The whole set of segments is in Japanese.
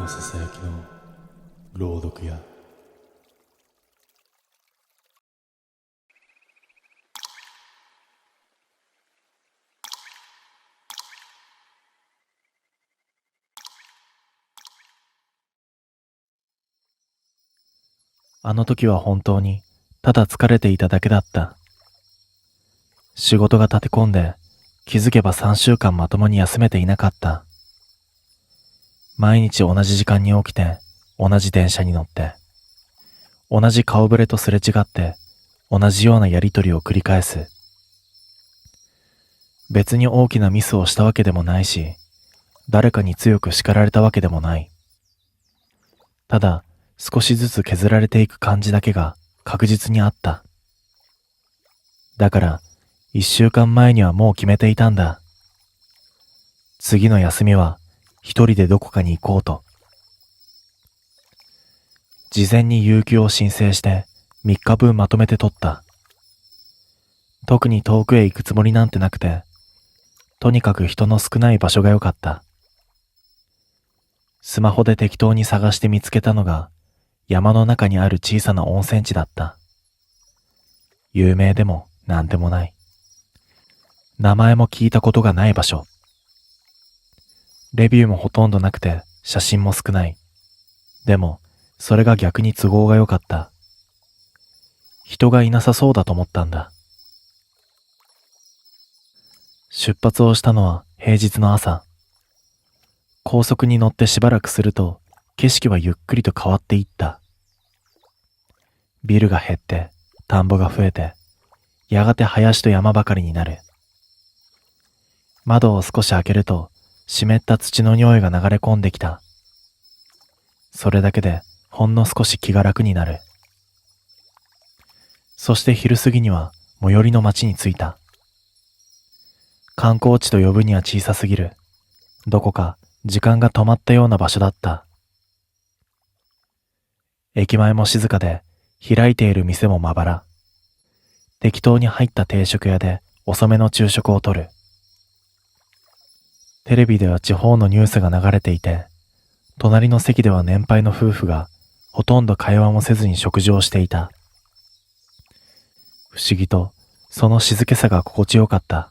のささやきの朗読やあの時は本当にただ疲れていただけだった。仕事が立て込んで気づけば3週間まともに休めていなかった。毎日同じ時間に起きて同じ電車に乗って同じ顔ぶれとすれ違って同じようなやりとりを繰り返す。別に大きなミスをしたわけでもないし、誰かに強く叱られたわけでもない。ただ少しずつ削られていく感じだけが確実にあった。だから1週間前にはもう決めていたんだ。次の休みは一人でどこかに行こうと。事前に有給を申請して3日分まとめて取った。特に遠くへ行くつもりなんてなくて、とにかく人の少ない場所が良かった。スマホで適当に探して見つけたのが山の中にある小さな温泉地だった。有名でもなんでもない。名前も聞いたことがない場所。レビューもほとんどなくて写真も少ない。でもそれが逆に都合が良かった。人がいなさそうだと思ったんだ。出発をしたのは平日の朝。高速に乗ってしばらくすると景色はゆっくりと変わっていった。ビルが減って田んぼが増えて、やがて林と山ばかりになる。窓を少し開けると湿った土の匂いが流れ込んできた。それだけでほんの少し気が楽になる。そして昼過ぎには最寄りの町に着いた。観光地と呼ぶには小さすぎる。どこか時間が止まったような場所だった。駅前も静かで、開いている店もまばら。適当に入った定食屋で遅めの昼食をとる。テレビでは地方のニュースが流れていて、隣の席では年配の夫婦がほとんど会話もせずに食事をしていた。不思議とその静けさが心地よかった。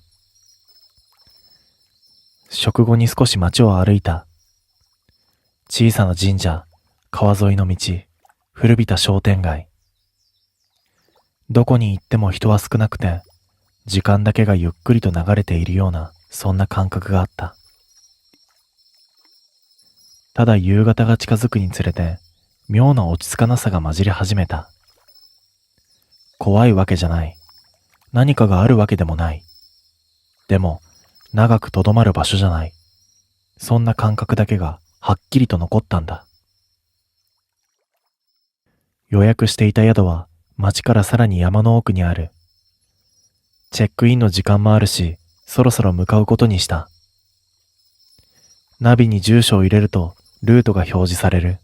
食後に少し街を歩いた。小さな神社、川沿いの道、古びた商店街。どこに行っても人は少なくて、時間だけがゆっくりと流れているような、そんな感覚があった。ただ夕方が近づくにつれて、妙な落ち着かなさが混じり始めた。怖いわけじゃない。何かがあるわけでもない。でも、長くとどまる場所じゃない。そんな感覚だけがはっきりと残ったんだ。予約していた宿は町からさらに山の奥にある。チェックインの時間もあるし、そろそろ向かうことにした。ナビに住所を入れるとルートが表示される。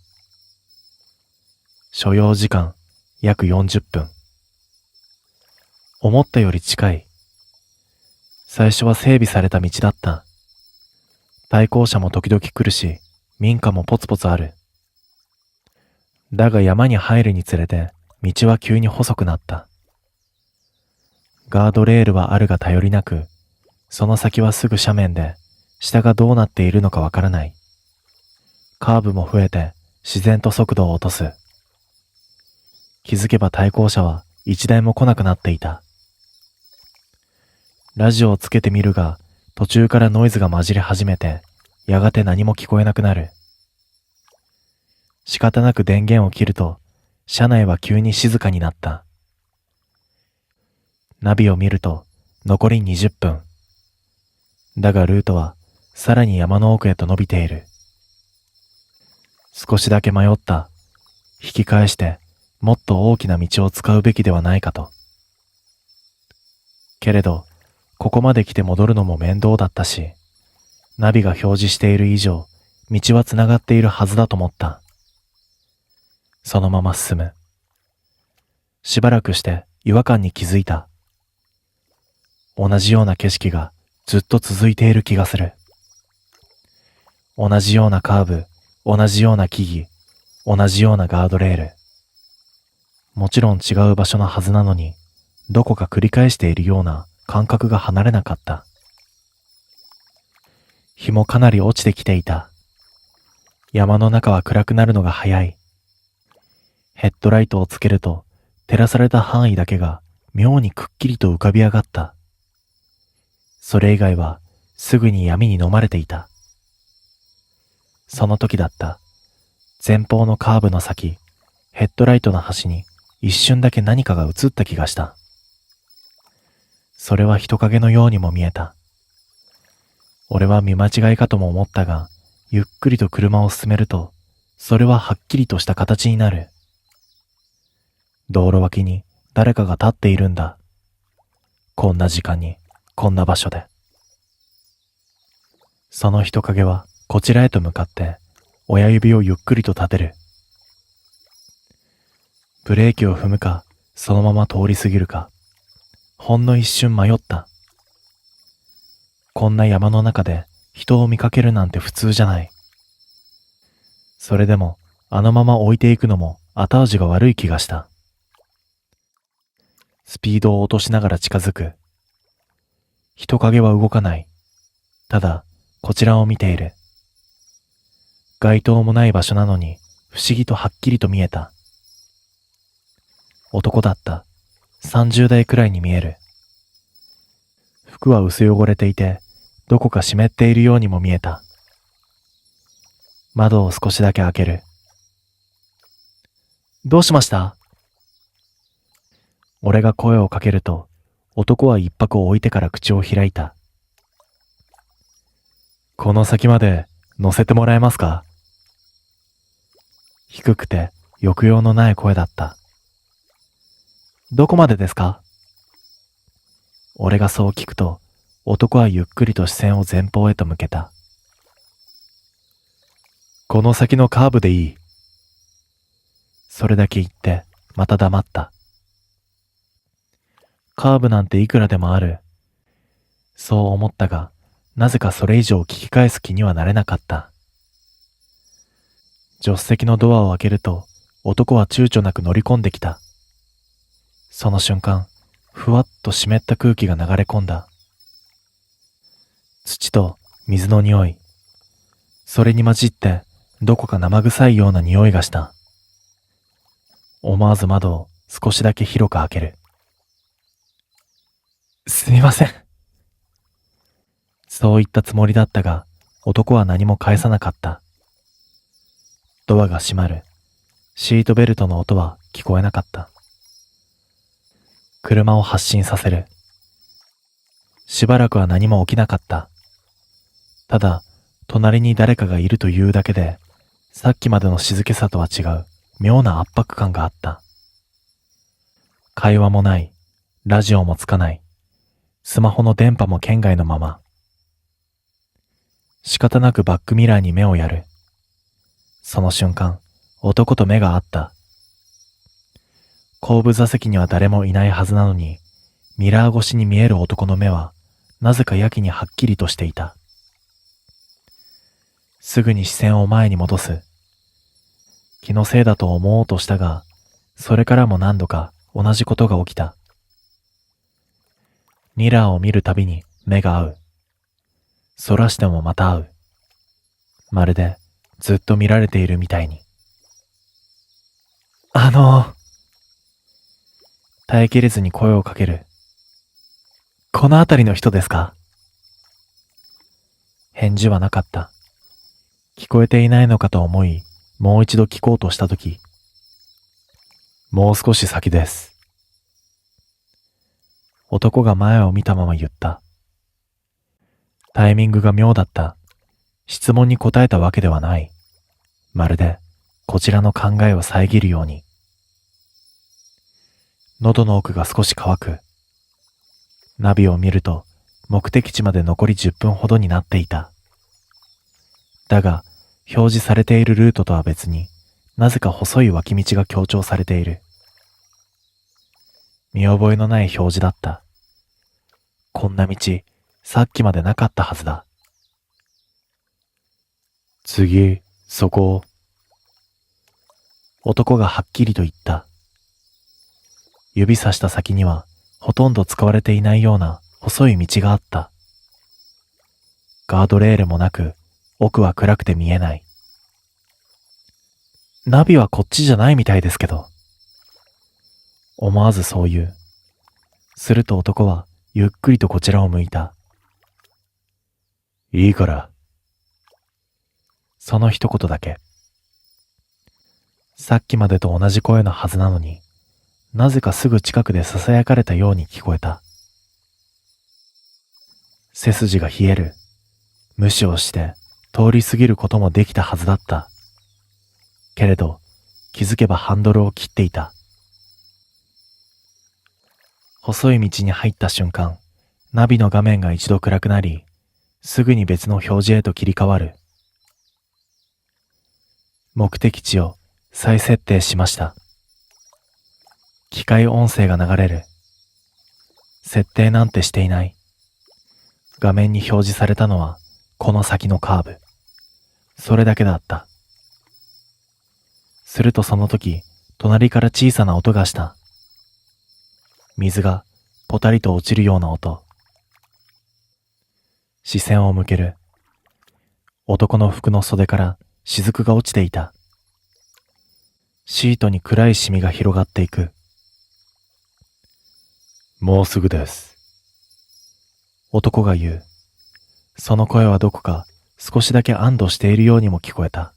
所要時間約40分。思ったより近い。最初は整備された道だった。対向車も時々来るし、民家もポツポツある。だが山に入るにつれて、道は急に細くなった。ガードレールはあるが頼りなく、その先はすぐ斜面で、下がどうなっているのかわからない。カーブも増えて、自然と速度を落とす。気づけば対向車は一台も来なくなっていた。ラジオをつけてみるが、途中からノイズが混じり始めて、やがて何も聞こえなくなる。仕方なく電源を切ると、車内は急に静かになった。ナビを見ると、残り20分。だがルートは、さらに山の奥へと伸びている。少しだけ迷った。引き返して、もっと大きな道を使うべきではないかと。けれど、ここまで来て戻るのも面倒だったし、ナビが表示している以上、道はつながっているはずだと思った。そのまま進む。しばらくして違和感に気づいた。同じような景色がずっと続いている気がする。同じようなカーブ、同じような木々、同じようなガードレール。もちろん違う場所のはずなのに、どこか繰り返しているような感覚が離れなかった。日もかなり落ちてきていた。山の中は暗くなるのが早い。ヘッドライトをつけると、照らされた範囲だけが妙にくっきりと浮かび上がった。それ以外はすぐに闇に飲まれていた。その時だった。前方のカーブの先、ヘッドライトの端に一瞬だけ何かが映った気がした。それは人影のようにも見えた。俺は見間違いかとも思ったが、ゆっくりと車を進めると、それははっきりとした形になる。道路脇に誰かが立っているんだ。こんな時間に、こんな場所で。その人影はこちらへと向かって親指をゆっくりと立てる。ブレーキを踏むかそのまま通り過ぎるか、ほんの一瞬迷った。こんな山の中で人を見かけるなんて普通じゃない。それでもあのまま置いていくのも後味が悪い気がした。スピードを落としながら近づく。人影は動かない。ただこちらを見ている。街灯もない場所なのに不思議とはっきりと見えた。男だった。30代くらいに見える。服は薄汚れていて、どこか湿っているようにも見えた。窓を少しだけ開ける。どうしました？俺が声をかけると、男は一拍置いてから口を開いた。この先まで乗せてもらえますか？低くて抑揚のない声だった。どこまでですか？俺がそう聞くと、男はゆっくりと視線を前方へと向けた。この先のカーブでいい。それだけ言って、また黙った。カーブなんていくらでもある。そう思ったが、なぜかそれ以上聞き返す気にはなれなかった。助手席のドアを開けると、男は躊躇なく乗り込んできた。その瞬間、ふわっと湿った空気が流れ込んだ。土と水の匂い。それに混じって、どこか生臭いような匂いがした。思わず窓を少しだけ広く開ける。すみません。そう言ったつもりだったが、男は何も返さなかった。ドアが閉まる。シートベルトの音は聞こえなかった。車を発進させる。しばらくは何も起きなかった。ただ、隣に誰かがいるというだけで、さっきまでの静けさとは違う妙な圧迫感があった。会話もない。ラジオもつかない。スマホの電波も圏外のまま。仕方なくバックミラーに目をやる。その瞬間、男と目が合った。後部座席には誰もいないはずなのに、ミラー越しに見える男の目は、なぜかやけにはっきりとしていた。すぐに視線を前に戻す。気のせいだと思おうとしたが、それからも何度か同じことが起きた。ミラーを見るたびに目が合う。そらしてもまた会う。まるでずっと見られているみたいに。耐えきれずに声をかける。この辺りの人ですか？返事はなかった。聞こえていないのかと思い、もう一度聞こうとしたとき、もう少し先です。男が前を見たまま言った。タイミングが妙だった。質問に答えたわけではない。まるでこちらの考えを遮るように。喉の奥が少し乾く。ナビを見ると目的地まで残り10分ほどになっていた。だが表示されているルートとは別になぜか細い脇道が強調されている。見覚えのない表示だった。こんな道、さっきまでなかったはずだ。次、そこを。男がはっきりと言った。指さした先にはほとんど使われていないような細い道があった。ガードレールもなく、奥は暗くて見えない。ナビはこっちじゃないみたいですけど。思わずそう言う。すると男はゆっくりとこちらを向いた。いいから。その一言だけ。さっきまでと同じ声のはずなのに、なぜかすぐ近くで囁かれたように聞こえた。背筋が冷える。無視をして通り過ぎることもできたはずだった。けれど気づけばハンドルを切っていた。細い道に入った瞬間、ナビの画面が一度暗くなり、すぐに別の表示へと切り替わる。目的地を再設定しました。機械音声が流れる。設定なんてしていない。画面に表示されたのはこの先のカーブ。それだけだった。するとその時、隣から小さな音がした。水がポタリと落ちるような音。視線を向ける。男の服の袖から雫が落ちていた。シートに暗いシミが広がっていく。もうすぐです。男が言う。その声はどこか少しだけ安堵しているようにも聞こえた。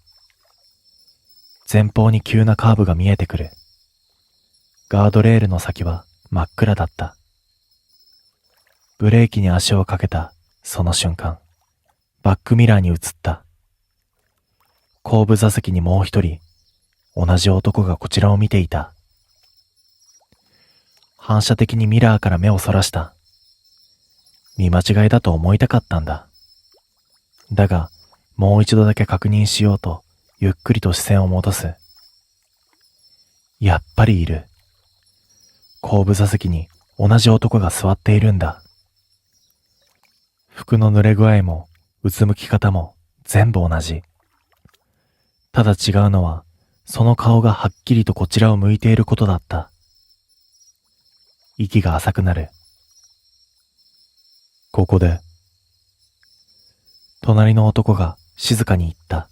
前方に急なカーブが見えてくる。ガードレールの先は真っ暗だった。ブレーキに足をかけたその瞬間、バックミラーに映った。後部座席にもう一人、同じ男がこちらを見ていた。反射的にミラーから目をそらした。見間違いだと思いたかったんだ。だが、もう一度だけ確認しようと、ゆっくりと視線を戻す。やっぱりいる。後部座席に同じ男が座っているんだ。服の濡れ具合も、うつむき方も全部同じ。ただ違うのは、その顔がはっきりとこちらを向いていることだった。息が浅くなる。ここで。隣の男が静かに言った。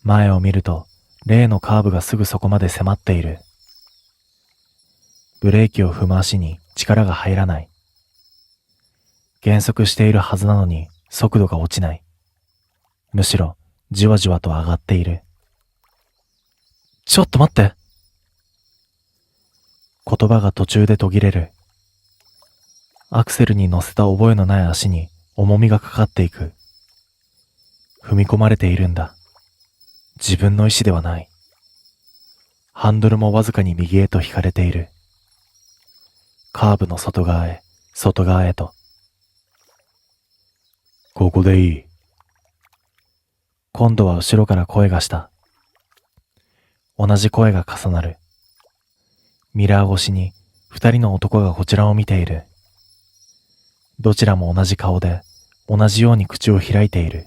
前を見ると、例のカーブがすぐそこまで迫っている。ブレーキを踏む足に力が入らない。減速しているはずなのに速度が落ちない。むしろじわじわと上がっている。ちょっと待って。言葉が途中で途切れる。アクセルに乗せた覚えのない足に重みがかかっていく。踏み込まれているんだ。自分の意志ではない。ハンドルもわずかに右へと引かれている。カーブの外側へ、外側へと。ここでいい。今度は後ろから声がした。同じ声が重なる。ミラー越しに二人の男がこちらを見ている。どちらも同じ顔で、同じように口を開いている。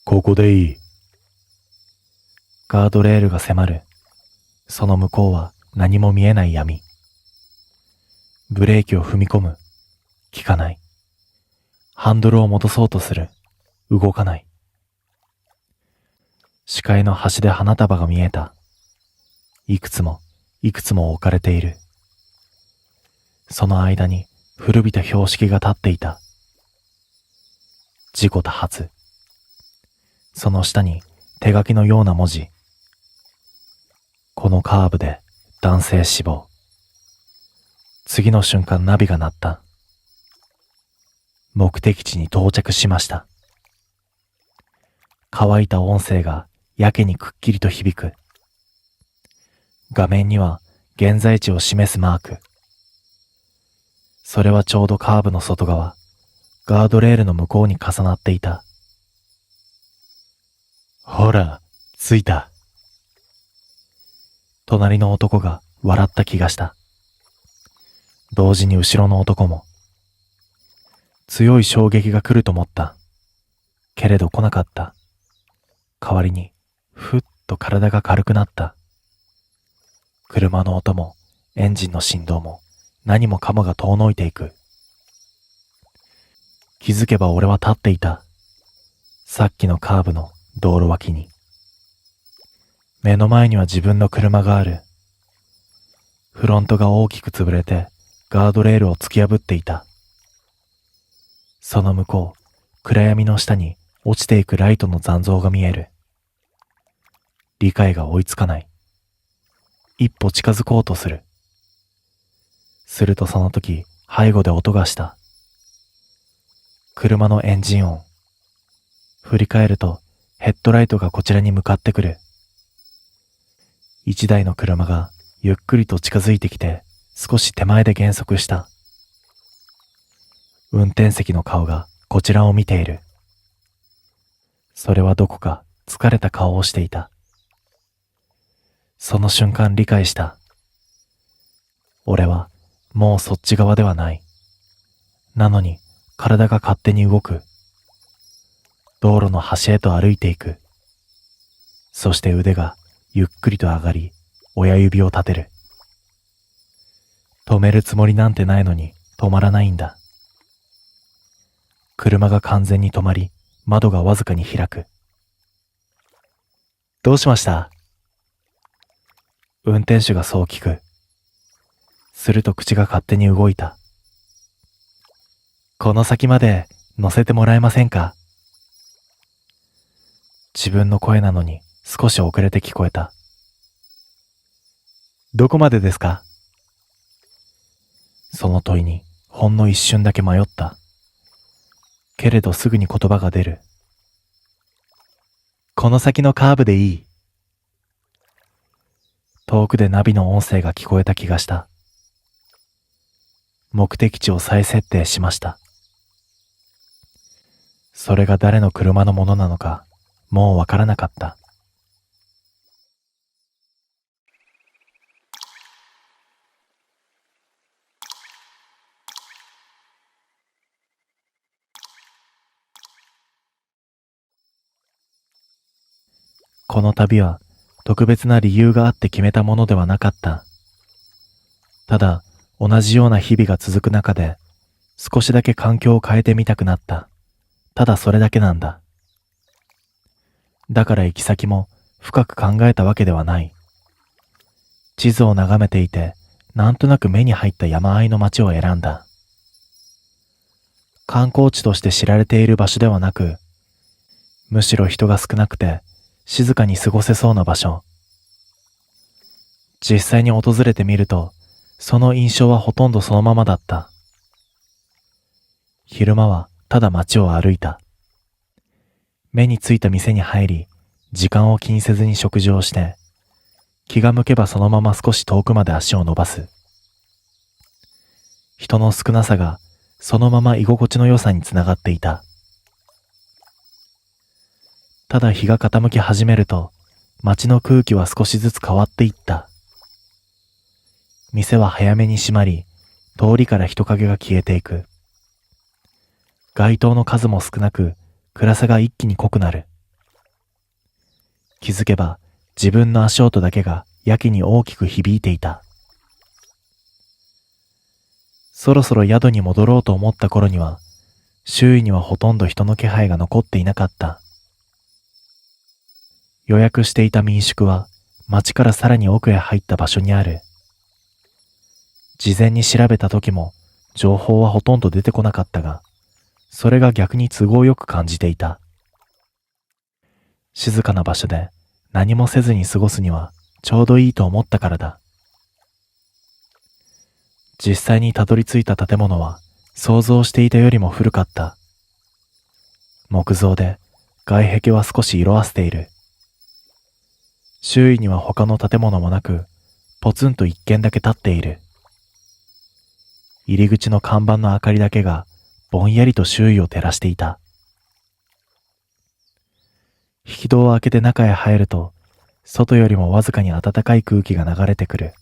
ここでいい。ガードレールが迫る。その向こうは何も見えない闇。ブレーキを踏み込む。効かない。ハンドルを戻そうとする。動かない。視界の端で花束が見えた。いくつも置かれている。その間に古びた標識が立っていた。事故多発。その下に手書きのような文字。このカーブで男性死亡。次の瞬間ナビが鳴った。目的地に到着しました。乾いた音声がやけにくっきりと響く。画面には現在地を示すマーク。それはちょうどカーブの外側、ガードレールの向こうに重なっていた。ほら、着いた。隣の男が笑った気がした。同時に後ろの男も。強い衝撃が来ると思った。けれど来なかった。代わりに、ふっと体が軽くなった。車の音も、エンジンの振動も、何もかもが遠のいていく。気づけば俺は立っていた。さっきのカーブの道路脇に。目の前には自分の車がある。フロントが大きく潰れて、ガードレールを突き破っていた。その向こう、暗闇の下に落ちていくライトの残像が見える。理解が追いつかない。一歩近づこうとする。するとその時、背後で音がした。車のエンジン音。振り返ると、ヘッドライトがこちらに向かってくる。一台の車がゆっくりと近づいてきて、少し手前で減速した。運転席の顔がこちらを見ている。それはどこか疲れた顔をしていた。その瞬間理解した。俺はもうそっち側ではない。なのに体が勝手に動く。道路の端へと歩いていく。そして腕がゆっくりと上がり、親指を立てる。止めるつもりなんてないのに止まらないんだ。車が完全に止まり、窓がわずかに開く。どうしました？運転手がそう聞く。すると口が勝手に動いた。この先まで乗せてもらえませんか？自分の声なのに少し遅れて聞こえた。どこまでですか？その問いにほんの一瞬だけ迷った。けれどすぐに言葉が出る。この先のカーブでいい。遠くでナビの音声が聞こえた気がした。目的地を再設定しました。それが誰の車のものなのか、もうわからなかった。この旅は特別な理由があって決めたものではなかった。ただ、同じような日々が続く中で、少しだけ環境を変えてみたくなった。ただそれだけなんだ。だから行き先も深く考えたわけではない。地図を眺めていて、なんとなく目に入った山あいの町を選んだ。観光地として知られている場所ではなく、むしろ人が少なくて静かに過ごせそうな場所。実際に訪れてみると、その印象はほとんどそのままだった。昼間はただ街を歩いた。目についた店に入り、時間を気にせずに食事をして、気が向けばそのまま少し遠くまで足を伸ばす。人の少なさがそのまま居心地の良さにつながっていた。ただ日が傾き始めると、街の空気は少しずつ変わっていった。店は早めに閉まり、通りから人影が消えていく。街灯の数も少なく、暗さが一気に濃くなる。気づけば自分の足音だけがやけに大きく響いていた。そろそろ宿に戻ろうと思った頃には、周囲にはほとんど人の気配が残っていなかった。予約していた民宿は町からさらに奥へ入った場所にある。事前に調べた時も情報はほとんど出てこなかったが、それが逆に都合よく感じていた。静かな場所で何もせずに過ごすにはちょうどいいと思ったからだ。実際にたどり着いた建物は想像していたよりも古かった。木造で外壁は少し色あせている。周囲には他の建物もなく、ポツンと一軒だけ建っている。入り口の看板の明かりだけがぼんやりと周囲を照らしていた。引き戸を開けて中へ入ると、外よりもわずかに暖かい空気が流れてくる。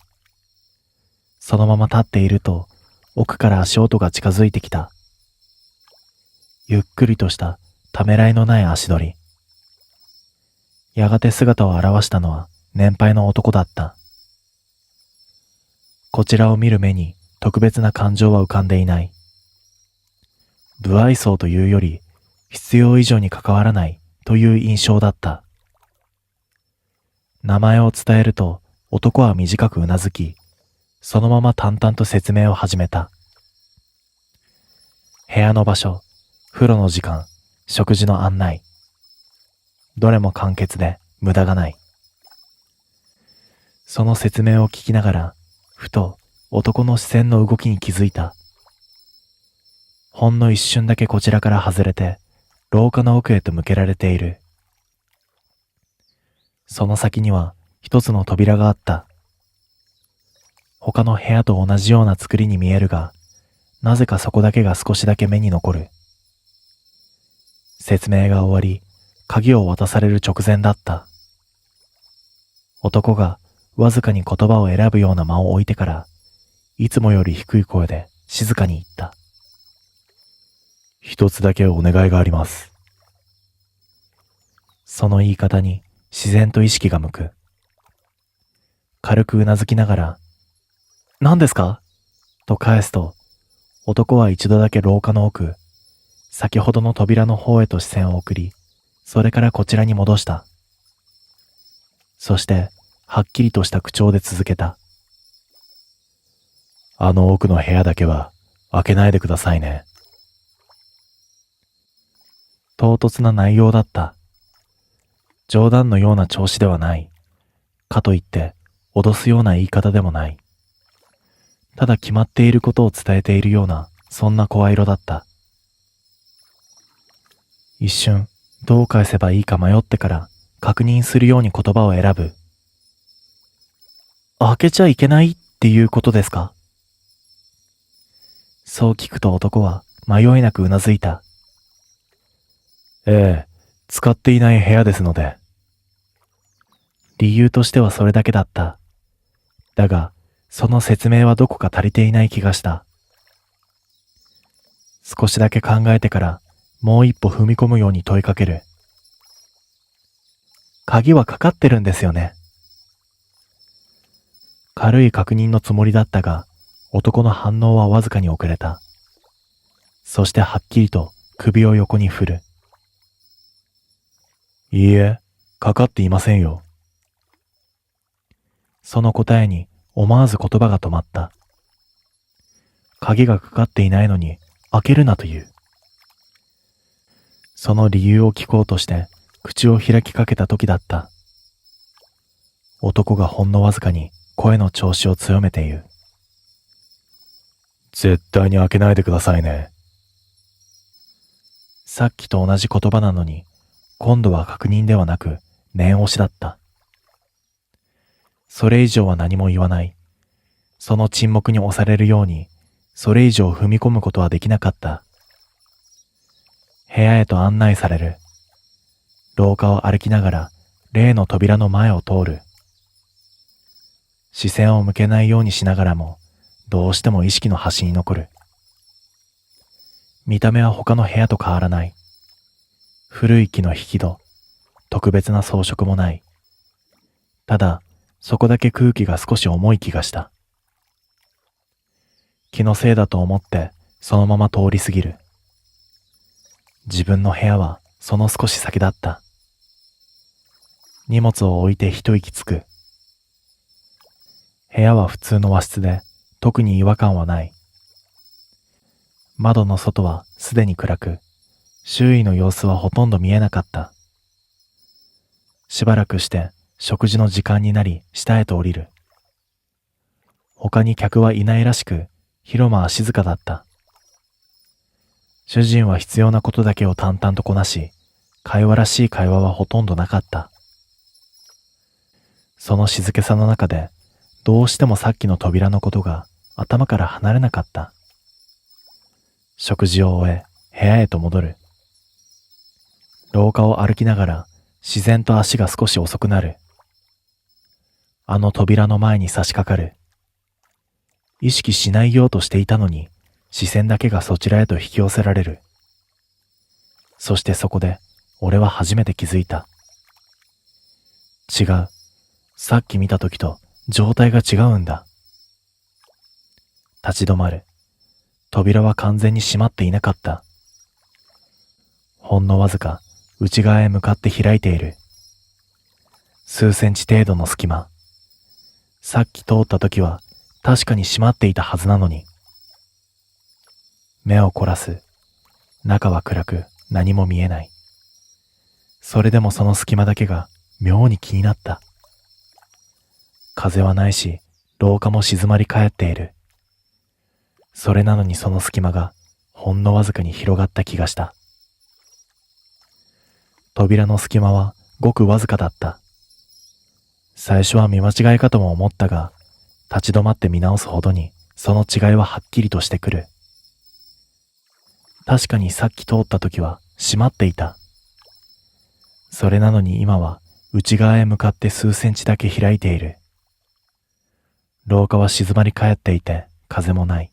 そのまま立っていると、奥から足音が近づいてきた。ゆっくりとしたためらいのない足取り。やがて姿を現したのは年配の男だった。こちらを見る目に特別な感情は浮かんでいない。不愛想というより必要以上に関わらないという印象だった。名前を伝えると男は短くうなずき、そのまま淡々と説明を始めた。部屋の場所、風呂の時間、食事の案内。どれも簡潔で無駄がない。その説明を聞きながら、ふと男の視線の動きに気づいた。ほんの一瞬だけこちらから外れて、廊下の奥へと向けられている。その先には一つの扉があった。他の部屋と同じような作りに見えるが、なぜかそこだけが少しだけ目に残る。説明が終わり、鍵を渡される直前だった。男がわずかに言葉を選ぶような間を置いてから、いつもより低い声で静かに言った。一つだけお願いがあります。その言い方に自然と意識が向く。軽くうなずきながら、何ですかと返すと、男は一度だけ廊下の奥、先ほどの扉の方へと視線を送り、それからこちらに戻した。そして、はっきりとした口調で続けた。あの奥の部屋だけは開けないでくださいね。唐突な内容だった。冗談のような調子ではない。かといって、脅すような言い方でもない。ただ決まっていることを伝えているような、そんな声色だった。一瞬、どう返せばいいか迷ってから確認するように言葉を選ぶ。開けちゃいけないっていうことですか？そう聞くと男は迷いなくうなずいた。ええ、使っていない部屋ですので。理由としてはそれだけだった。だが、その説明はどこか足りていない気がした。少しだけ考えてからもう一歩踏み込むように問いかける。鍵はかかってるんですよね。軽い確認のつもりだったが、男の反応はわずかに遅れた。そしてはっきりと首を横に振る。いいえ、かかっていませんよ。その答えに思わず言葉が止まった。鍵がかかっていないのに開けるなという。その理由を聞こうとして口を開きかけた時だった。男がほんのわずかに声の調子を強めて言う。絶対に開けないでくださいね。さっきと同じ言葉なのに、今度は確認ではなく念押しだった。それ以上は何も言わない。その沈黙に押されるように、それ以上踏み込むことはできなかった。部屋へと案内される。廊下を歩きながら、例の扉の前を通る。視線を向けないようにしながらも、どうしても意識の端に残る。見た目は他の部屋と変わらない。古い木の引き戸、特別な装飾もない。ただ、そこだけ空気が少し重い気がした。気のせいだと思ってそのまま通り過ぎる。自分の部屋はその少し先だった。荷物を置いて一息つく。部屋は普通の和室で特に違和感はない。窓の外はすでに暗く、周囲の様子はほとんど見えなかった。しばらくして食事の時間になり下へと降りる。他に客はいないらしく、広間は静かだった。主人は必要なことだけを淡々とこなし、会話らしい会話はほとんどなかった。その静けさの中で、どうしてもさっきの扉のことが頭から離れなかった。食事を終え、部屋へと戻る。廊下を歩きながら、自然と足が少し遅くなる。あの扉の前に差し掛かる。意識しないようとしていたのに、視線だけがそちらへと引き寄せられる。そしてそこで俺は初めて気づいた。違う。さっき見た時と状態が違うんだ。立ち止まる。扉は完全に閉まっていなかった。ほんのわずか内側へ向かって開いている。数センチ程度の隙間。さっき通った時は確かに閉まっていたはずなのに。目を凝らす。中は暗く何も見えない。それでもその隙間だけが妙に気になった。風はないし、廊下も静まり返っている。それなのにその隙間がほんのわずかに広がった気がした。扉の隙間はごくわずかだった。最初は見間違いかとも思ったが、立ち止まって見直すほどにその違いははっきりとしてくる。確かにさっき通った時は閉まっていた。それなのに今は内側へ向かって数センチだけ開いている。廊下は静まり返っていて風もない。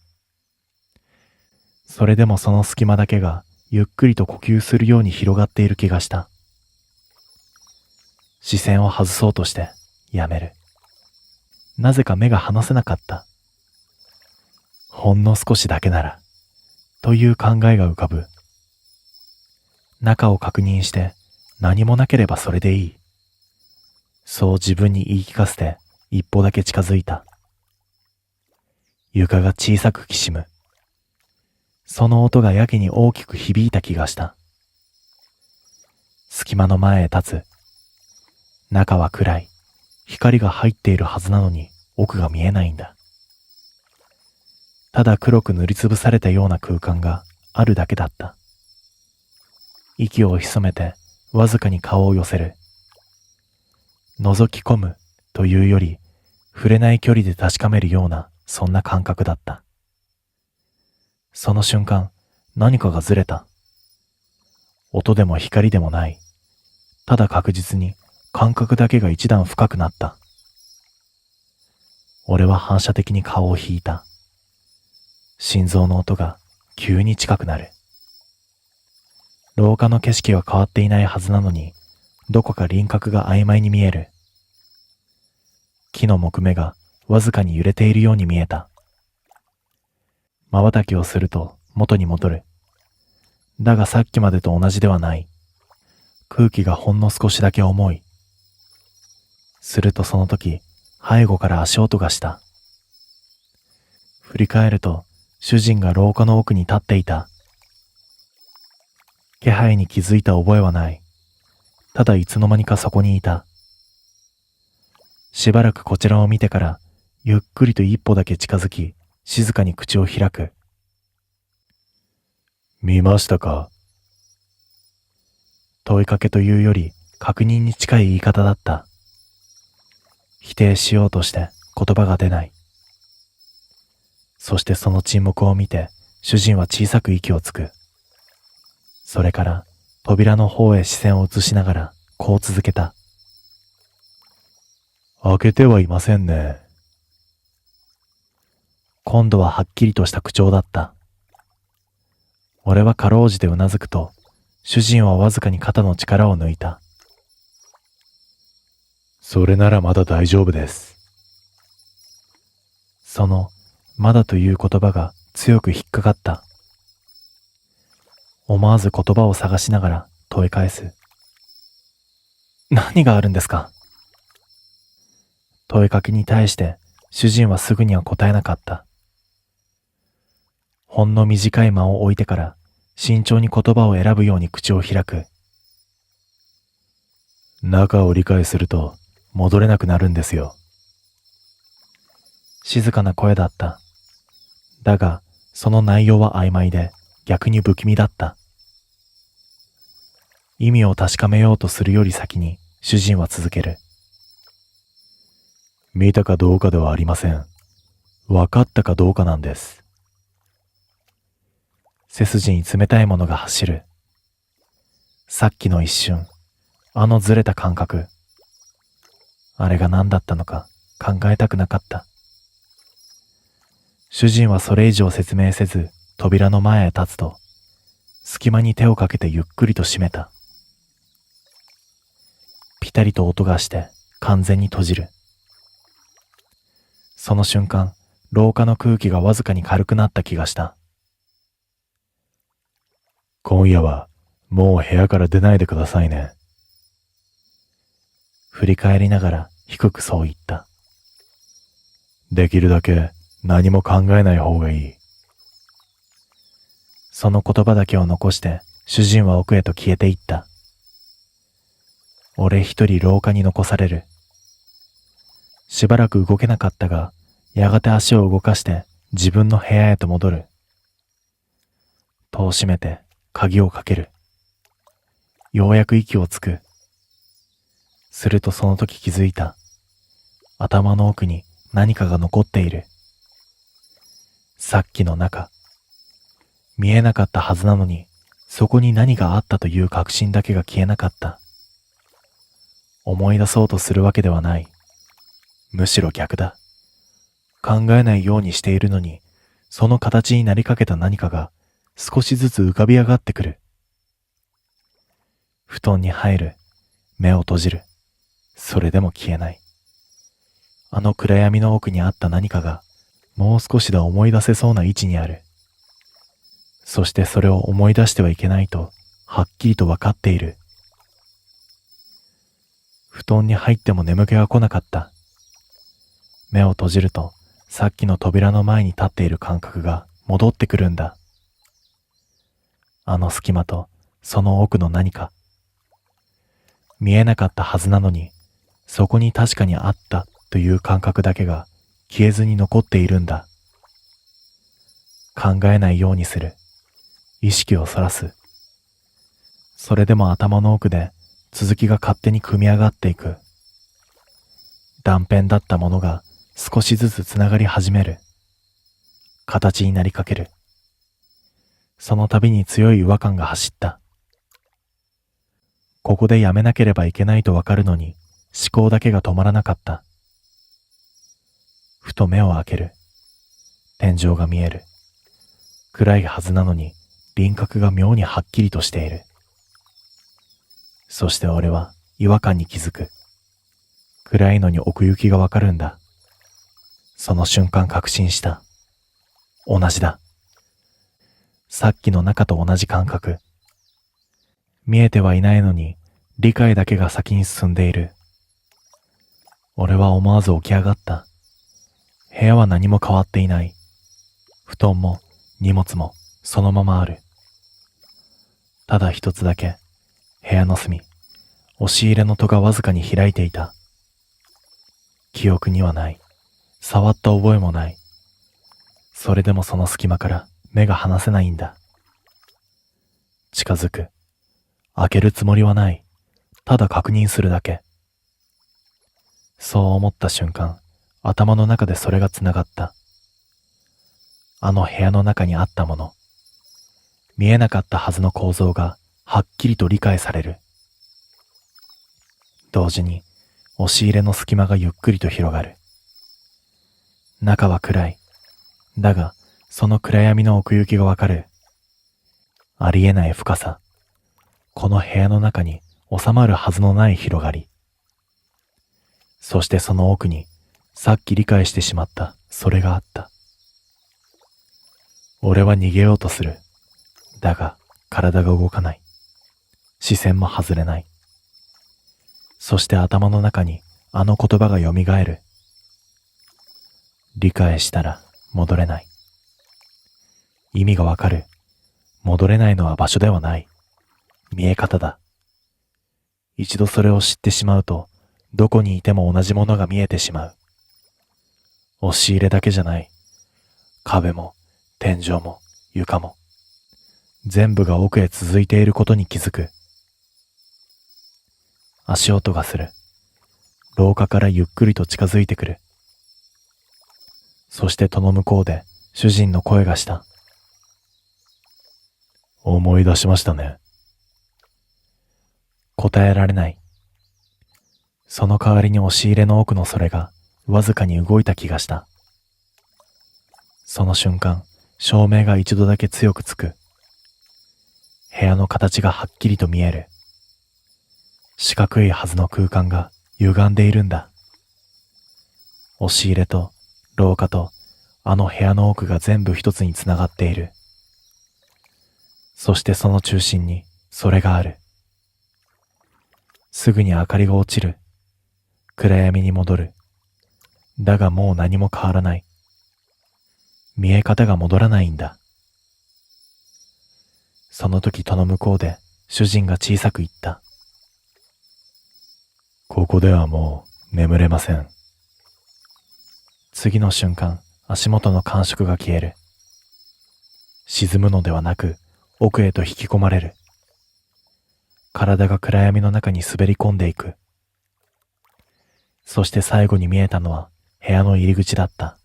それでもその隙間だけがゆっくりと呼吸するように広がっている気がした。視線を外そうとしてやめる。なぜか目が離せなかった。ほんの少しだけならという考えが浮かぶ。中を確認して何もなければそれでいい。そう自分に言い聞かせて一歩だけ近づいた。床が小さくきしむ。その音がやけに大きく響いた気がした。隙間の前へ立つ。中は暗い。光が入っているはずなのに奥が見えないんだ。ただ黒く塗りつぶされたような空間があるだけだった。息を潜めてわずかに顔を寄せる。覗き込むというより触れない距離で確かめるようなそんな感覚だった。その瞬間何かがずれた。音でも光でもない。ただ確実に感覚だけが一段深くなった。俺は反射的に顔を引いた。心臓の音が急に近くなる。廊下の景色は変わっていないはずなのに、どこか輪郭が曖昧に見える。木の木目がわずかに揺れているように見えた。瞬きをすると元に戻る。だがさっきまでと同じではない。空気がほんの少しだけ重い。するとその時、背後から足音がした。振り返ると、主人が廊下の奥に立っていた。気配に気づいた覚えはない。ただいつの間にかそこにいた。しばらくこちらを見てから、ゆっくりと一歩だけ近づき、静かに口を開く。見ましたか？問いかけというより、確認に近い言い方だった。否定しようとして言葉が出ない。そしてその沈黙を見て、主人は小さく息をつく。それから扉の方へ視線を移しながらこう続けた。開けてはいませんね。今度ははっきりとした口調だった。俺はかろうじてうなずくと、主人はわずかに肩の力を抜いた。それならまだ大丈夫です。そのまだという言葉が強く引っかかった。思わず言葉を探しながら問い返す。何があるんですか？問いかけに対して主人はすぐには答えなかった。ほんの短い間を置いてから慎重に言葉を選ぶように口を開く。中を理解すると戻れなくなるんですよ。静かな声だった。だがその内容は曖昧で逆に不気味だった。意味を確かめようとするより先に主人は続ける。見たかどうかではありません。分かったかどうかなんです。背筋に冷たいものが走る。さっきの一瞬、あのずれた感覚。あれが何だったのか考えたくなかった。主人はそれ以上説明せず扉の前へ立つと、隙間に手をかけてゆっくりと閉めた。ピタリと音がして完全に閉じる。その瞬間、廊下の空気がわずかに軽くなった気がした。今夜はもう部屋から出ないでくださいね。振り返りながら低くそう言った。できるだけ何も考えない方がいい。その言葉だけを残して主人は奥へと消えていった。俺一人廊下に残される。しばらく動けなかったが、やがて足を動かして自分の部屋へと戻る。戸を閉めて鍵をかける。ようやく息をつく。するとその時気づいた。頭の奥に何かが残っている。さっきの中。見えなかったはずなのに、そこに何があったという確信だけが消えなかった。思い出そうとするわけではない。むしろ逆だ。考えないようにしているのに、その形になりかけた何かが少しずつ浮かび上がってくる。布団に入る。目を閉じる。それでも消えない。あの暗闇の奥にあった何かがもう少しで思い出せそうな位置にある。そしてそれを思い出してはいけないとはっきりと分かっている。布団に入っても眠気が来なかった。目を閉じるとさっきの扉の前に立っている感覚が戻ってくるんだ。あの隙間とその奥の何か。見えなかったはずなのに、そこに確かにあったという感覚だけが消えずに残っているんだ。考えないようにする。意識をそらす。それでも頭の奥で続きが勝手に組み上がっていく。断片だったものが少しずつつながり始める。形になりかける。その度に強い違和感が走った。ここでやめなければいけないとわかるのに、思考だけが止まらなかった。ふと目を開ける。天井が見える。暗いはずなのに輪郭が妙にはっきりとしている。そして俺は違和感に気づく。暗いのに奥行きがわかるんだ。その瞬間確信した。同じだ。さっきの中と同じ感覚。見えてはいないのに理解だけが先に進んでいる。俺は思わず起き上がった。部屋は何も変わっていない。布団も荷物もそのままある。ただ一つだけ、部屋の隅、押し入れの戸がわずかに開いていた。記憶にはない。触った覚えもない。それでもその隙間から目が離せないんだ。近づく。開けるつもりはない。ただ確認するだけ。そう思った瞬間、頭の中でそれがつながった。あの部屋の中にあったもの。見えなかったはずの構造がはっきりと理解される。同時に押し入れの隙間がゆっくりと広がる。中は暗い。だがその暗闇の奥行きがわかる。ありえない深さ。この部屋の中に収まるはずのない広がり。そしてその奥にさっき理解してしまったそれがあった。俺は逃げようとする。だが体が動かない。視線も外れない。そして頭の中にあの言葉がよみがえる。理解したら戻れない。意味がわかる。戻れないのは場所ではない。見え方だ。一度それを知ってしまうと、どこにいても同じものが見えてしまう。押し入れだけじゃない。壁も、天井も、床も。全部が奥へ続いていることに気づく。足音がする。廊下からゆっくりと近づいてくる。そして戸の向こうで主人の声がした。思い出しましたね。答えられない。その代わりに押し入れの奥のそれがわずかに動いた気がした。その瞬間、照明が一度だけ強くつく。部屋の形がはっきりと見える。四角いはずの空間が歪んでいるんだ。押し入れと廊下とあの部屋の奥が全部一つにつながっている。そしてその中心にそれがある。すぐに明かりが落ちる。暗闇に戻る。だがもう何も変わらない。見え方が戻らないんだ。その時戸の向こうで主人が小さく言った。ここではもう眠れません。次の瞬間、足元の感触が消える。沈むのではなく、奥へと引き込まれる。体が暗闇の中に滑り込んでいく。そして最後に見えたのは部屋の入り口だった。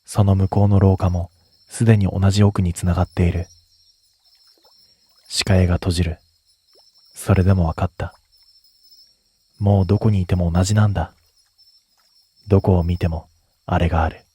その向こうの廊下もすでに同じ奥につながっている。視界が閉じる。それでも分かった。もうどこにいても同じなんだ。どこを見てもあれがある。